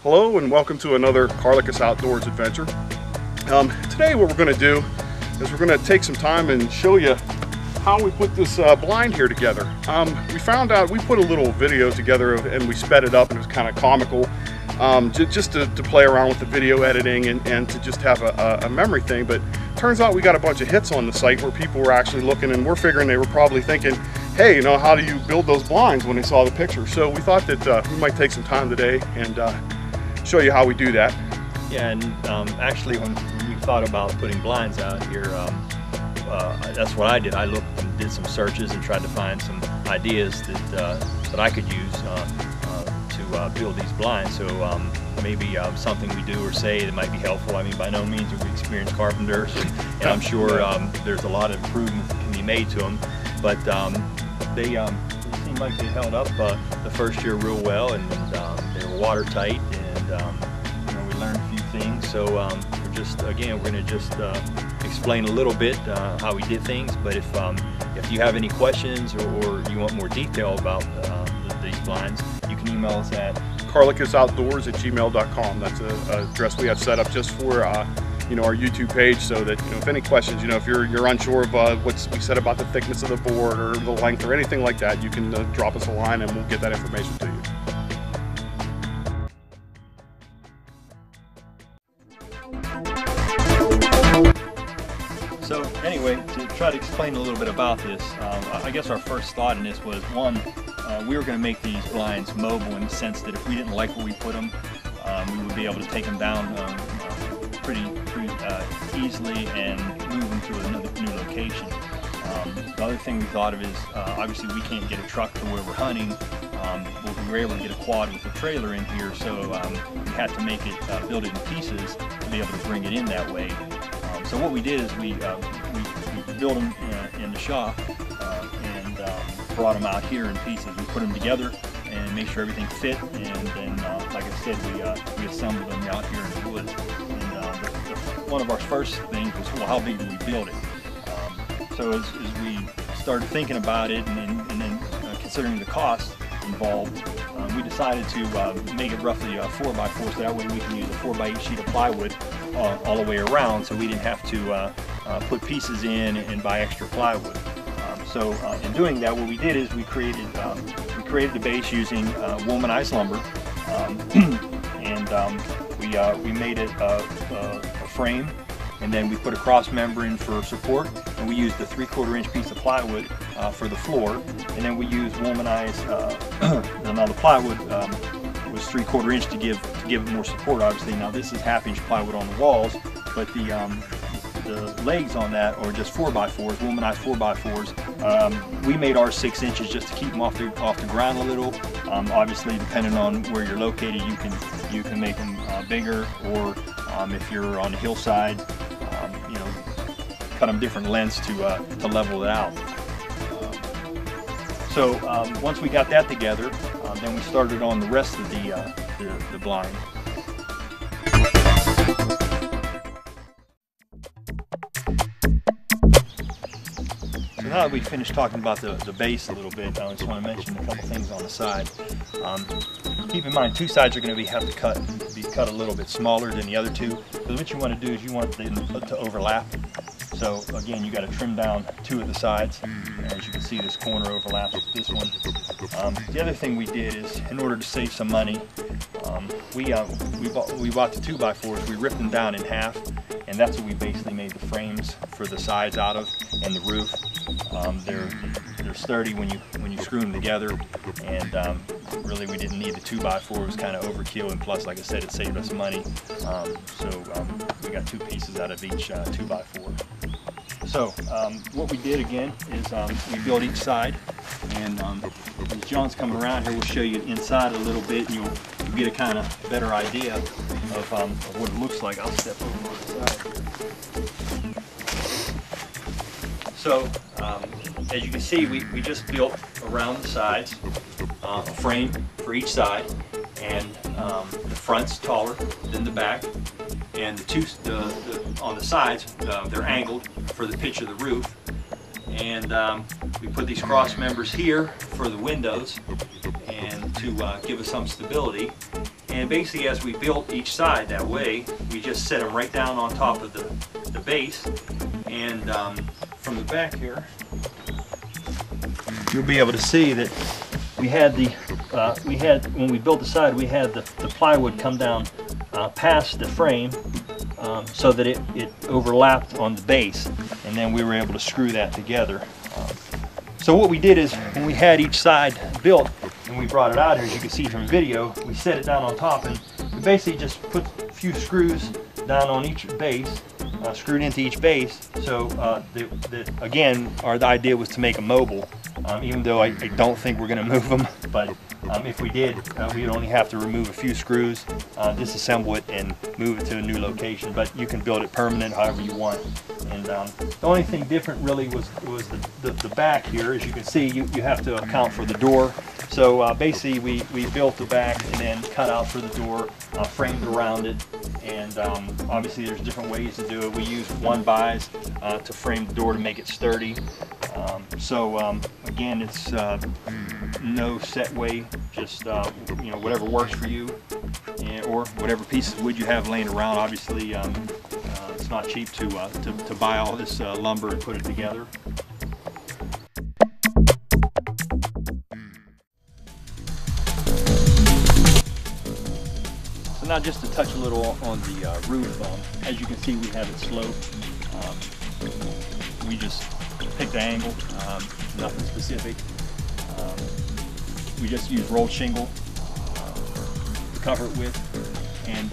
Hello and welcome to another Carlicus Outdoors adventure. Today what we're going to do is we're going to take some time and show you how we put this blind here together. We found out, we put a little video together and we sped it up and it was kind of comical, just to play around with the video editing and to just have a memory thing. But turns out we got a bunch of hits on the site where people were actually looking, and we're figuring they were probably thinking, hey, you know, how do you build those blinds, when they saw the picture. So we thought that we might take some time today and show you how we do that. Yeah, and actually when we thought about putting blinds out here, that's what I did. I looked and did some searches and tried to find some ideas that I could use to build these blinds. So maybe something we do or say that might be helpful. I mean, by no means are we experienced carpenters, and I'm sure there's a lot of improvements that can be made to them, but they seemed like they held up the first year real well, and they were watertight, and you know, we learned a few things. So we're going to just explain a little bit how we did things. But if you have any questions or you want more detail about these blinds, you can email us at carlicusoutdoors@gmail.com. That's an address we have set up just for you know, our YouTube page, so that, you know, if any questions, you know, if you're unsure of what we said about the thickness of the board or the length or anything like that, you can drop us a line and we'll get that information to you. So anyway, to try to explain a little bit about this, I guess our first thought in this was, one, we were going to make these blinds mobile in the sense that if we didn't like where we put them, we would be able to take them down pretty easily and move them to another new location. The other thing we thought of is, obviously we can't get a truck to where we're hunting. We were able to get a quad with a trailer in here, so we had to make it, build it in pieces to be able to bring it in that way. So what we did is we built them in the shop and brought them out here in pieces. We put them together and made sure everything fit, and then, like I said, we assembled them out here in the woods. And one of our first things was, well, how big do we build it? So as we started thinking about it and then considering the cost involved, we decided to make it roughly a 4x4, so that way we can use a 4x8 sheet of plywood all the way around, so we didn't have to put pieces in and buy extra plywood. So in doing that, what we did is we created the base using womanized lumber, and we made it a frame, and then we put a cross member in for support, and we used a 3/4 inch piece of plywood for the floor, and then we used womanized. Now the plywood was 3/4 inch to give it more support, obviously. Now this is 1/2 inch plywood on the walls, but the legs on that are just 4x4s, womanized 4x4s. We made ours 6 inches just to keep them off the ground a little. Obviously, depending on where you're located, you can make them bigger, or if you're on the hillside, you know, cut them different lengths to level it out. So once we got that together, then we started on the rest of the blind. So now that we finished talking about the base a little bit, I just want to mention a couple things on the side. Keep in mind, two sides are going to have to be cut a little bit smaller than the other two, because what you want to do is you want them to overlap. So again, you got to trim down 2 of the sides. As you can see, this corner overlaps with this one. The other thing we did is, in order to save some money, we bought the 2x4s. We ripped them down in half, and that's what we basically made the frames for the sides out of, and the roof. They're sturdy when you screw them together, and really we didn't need the 2x4. It was kind of overkill, and plus, like I said, it saved us money. So we got 2 pieces out of each 2x4. So what we did again is we built each side, and as John's coming around here, we'll show you inside a little bit, and you'll get a kind of better idea of what it looks like. I'll step over on the side here. So as you can see, we just built around the sides a frame for each side, and the front's taller than the back, and on the sides they're angled for the pitch of the roof, and we put these cross members here for the windows and to give us some stability, And basically, as we built each side that way, we just set them right down on top of the base. And from the back here, you'll be able to see that we had when we built the side, we had the plywood come down past the frame so that it overlapped on the base, and then we were able to screw that together. So what we did is, when we had each side built and we brought it out here, as you can see from the video, we set it down on top, and we basically just put a few screws down on each base, screwed into each base. So again, the idea was to make them mobile, even though I don't think we're going to move them, but if we did, we'd only have to remove a few screws, disassemble it, and move it to a new location. But you can build it permanent however you want. And the only thing different really was the back here. As you can see, you have to account for the door. So basically we built the back and then cut out for the door, framed around it, and obviously there's different ways to do it. We used 1-bys to frame the door to make it sturdy. Again, it's no set way, just whatever works for you, or whatever pieces of wood you have laying around. Obviously, it's not cheap to buy all this lumber and put it together. So now just to touch a little on the roof. As you can see, we have it sloped. We just picked the angle, nothing specific. We just used rolled shingle to cover it with, and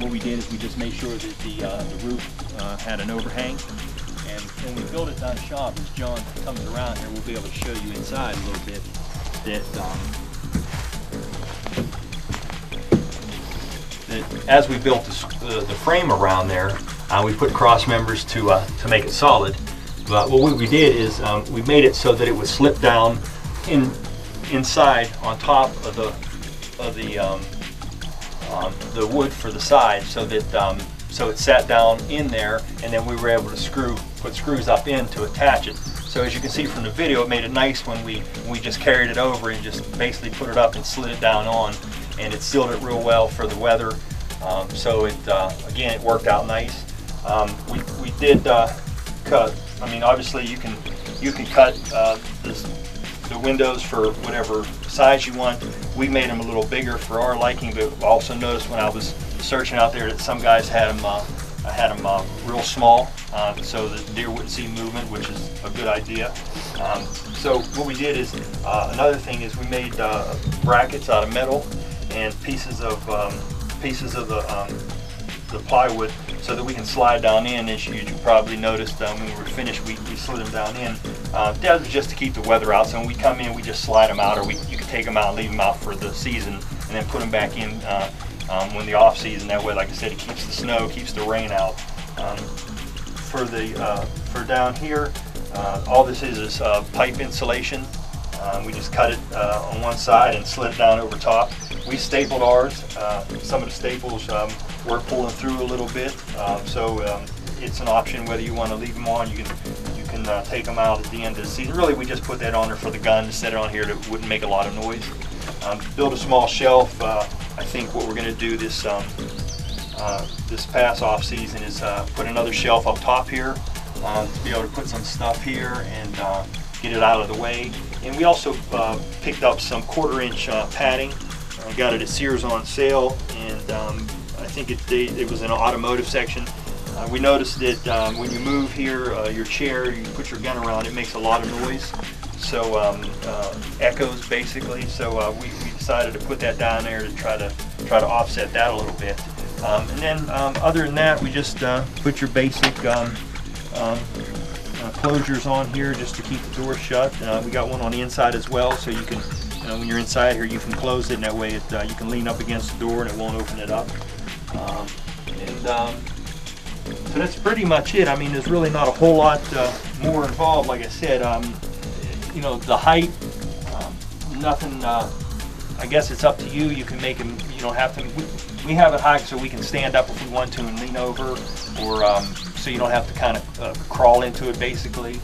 what we did is we just made sure that the roof had an overhang. And when we build it down the shop, as John comes around here, we'll be able to show you inside a little bit that as we built the frame around there, we put cross members to make it solid. But what we did is we made it so that it would slip down inside on top of the wood for the side, so that so it sat down in there, and then we were able to put screws up in to attach it. So as you can see from the video, it made it nice when we just carried it over and just basically put it up and slid it down on, and it sealed it real well for the weather. So again, it worked out nice. We did cut. I mean, obviously you can cut the windows for whatever size you want. We made them a little bigger for our liking, but I also noticed when I was searching out there that some guys had them real small, so the deer wouldn't see movement, which is a good idea. So what we did is, another thing is we made brackets out of metal and pieces of the plywood, so that we can slide down in. As you probably noticed, when we were finished, we slid them down in. That was just to keep the weather out. So when we come in, we just slide them out, or you can take them out and leave them out for the season, and then put them back in when the off season. That way, like I said, it keeps the snow, keeps the rain out. For down here, all this is pipe insulation. We just cut it on one side and slid it down over top. We stapled ours. Some of the staples we're pulling through a little bit, so it's an option whether you want to leave them on. You can take them out at the end of the season. Really, we just put that on there for the gun to set it on here that wouldn't make a lot of noise. Build a small shelf. I think what we're going to do this past off season is put another shelf up top here to be able to put some stuff here and get it out of the way. And we also picked up some 1/4-inch padding. I got it at Sears on sale, and I think it was in an automotive section. We noticed that when you move here, your chair, you put your gun around, it makes a lot of noise. So echoes basically. So we decided to put that down there to try to offset that a little bit. And then other than that, we just put your basic closures on here just to keep the door shut. We got one on the inside as well, so you can, when you're inside here, you can close it, and that way you can lean up against the door and it won't open it up. So that's pretty much it. I mean, there's really not a whole lot more involved. Like I said, the height, nothing. I guess it's up to you. You can make them. You don't have to. We have it high so we can stand up if we want to and lean over, or so you don't have to kind of crawl into it, basically.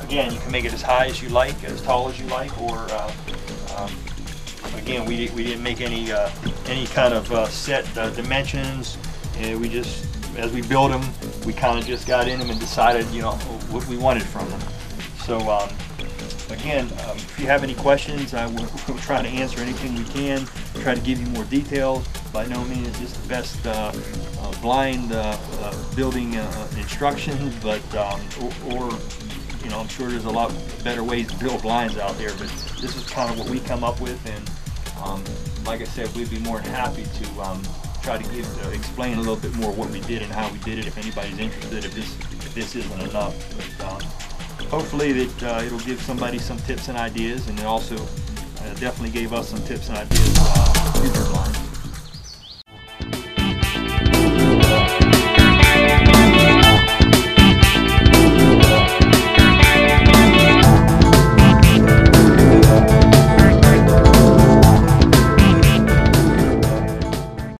Again, you can make it as high as you like, as tall as you like, or Again, we didn't make any kind of set dimensions. We just, as we built them, we kind of just got in them and decided, you know, what we wanted from them. So again, if you have any questions, we'll try to answer anything we can. Try to give you more details. By no means is this the best blind building instructions, but or you know, I'm sure there's a lot better ways to build blinds out there. But this is kind of what we come up with, and like I said, we'd be more than happy to try to explain a little bit more what we did and how we did it. If anybody's interested, if this isn't enough. But, hopefully that it'll give somebody some tips and ideas, and it also definitely gave us some tips and ideas for future blinds.